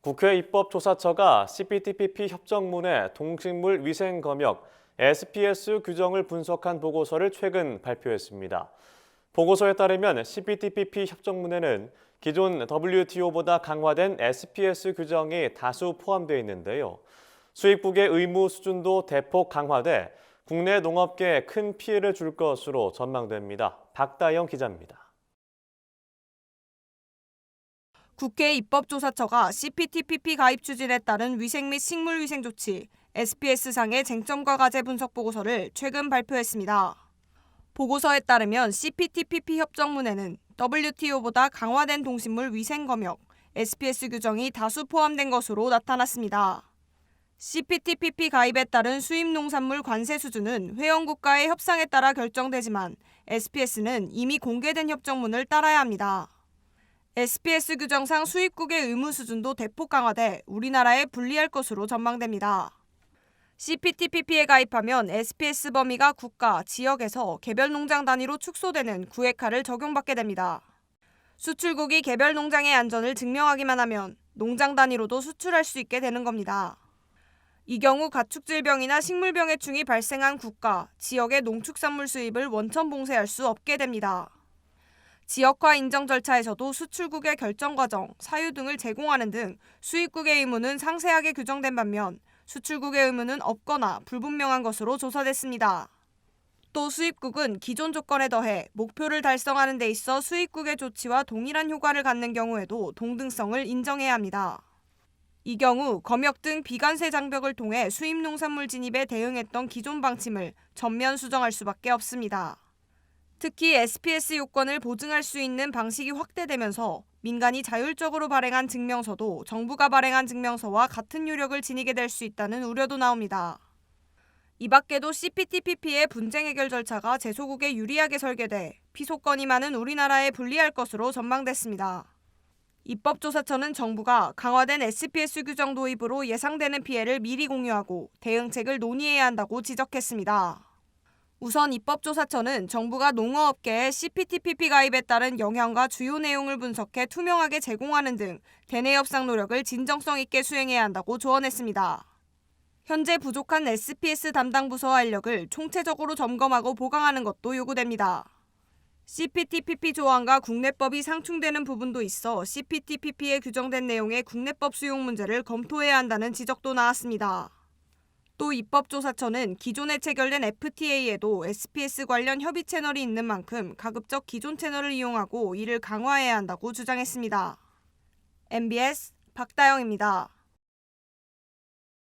국회 입법조사처가 CPTPP 협정문의 동식물 위생 검역 SPS 규정을 분석한 보고서를 최근 발표했습니다. 보고서에 따르면 CPTPP 협정문에는 기존 WTO보다 강화된 SPS 규정이 다수 포함되어 있는데요. 수입국의 의무 수준도 대폭 강화돼 국내 농업계에 큰 피해를 줄 것으로 전망됩니다. 박다영 기자입니다. 국회 입법조사처가 CPTPP 가입 추진에 따른 위생 및 식물위생 조치, SPS상의 쟁점과 과제 분석 보고서를 최근 발표했습니다. 보고서에 따르면 CPTPP 협정문에는 WTO보다 강화된 동식물 위생 검역, SPS 규정이 다수 포함된 것으로 나타났습니다. CPTPP 가입에 따른 수입 농산물 관세 수준은 회원국가의 협상에 따라 결정되지만 SPS는 이미 공개된 협정문을 따라야 합니다. SPS 규정상 수입국의 의무 수준도 대폭 강화돼 우리나라에 불리할 것으로 전망됩니다. CPTPP에 가입하면 SPS 범위가 국가, 지역에서 개별 농장 단위로 축소되는 구획화를 적용받게 됩니다. 수출국이 개별 농장의 안전을 증명하기만 하면 농장 단위로도 수출할 수 있게 되는 겁니다. 이 경우 가축질병이나 식물병해충이 발생한 국가, 지역의 농축산물 수입을 원천 봉쇄할 수 없게 됩니다. 지역화 인정 절차에서도 수출국의 결정 과정, 사유 등을 제공하는 등 수입국의 의무는 상세하게 규정된 반면 수출국의 의무는 없거나 불분명한 것으로 조사됐습니다. 또 수입국은 기존 조건에 더해 목표를 달성하는 데 있어 수입국의 조치와 동일한 효과를 갖는 경우에도 동등성을 인정해야 합니다. 이 경우 검역 등 비관세 장벽을 통해 수입 농산물 진입에 대응했던 기존 방침을 전면 수정할 수밖에 없습니다. 특히 SPS 요건을 보증할 수 있는 방식이 확대되면서 민간이 자율적으로 발행한 증명서도 정부가 발행한 증명서와 같은 효력을 지니게 될 수 있다는 우려도 나옵니다. 이 밖에도 CPTPP의 분쟁 해결 절차가 제소국에 유리하게 설계돼 피소권이 많은 우리나라에 불리할 것으로 전망됐습니다. 입법조사처는 정부가 강화된 SPS 규정 도입으로 예상되는 피해를 미리 공유하고 대응책을 논의해야 한다고 지적했습니다. 우선 입법조사처는 정부가 농어업계에 CPTPP 가입에 따른 영향과 주요 내용을 분석해 투명하게 제공하는 등 대내 협상 노력을 진정성 있게 수행해야 한다고 조언했습니다. 현재 부족한 SPS 담당 부서와 인력을 총체적으로 점검하고 보강하는 것도 요구됩니다. CPTPP 조항과 국내법이 상충되는 부분도 있어 CPTPP에 규정된 내용의 국내법 수용 문제를 검토해야 한다는 지적도 나왔습니다. 또 입법조사처는 기존에 체결된 FTA에도 SPS 관련 협의 채널이 있는 만큼 가급적 기존 채널을 이용하고 이를 강화해야 한다고 주장했습니다. MBS 박다영입니다.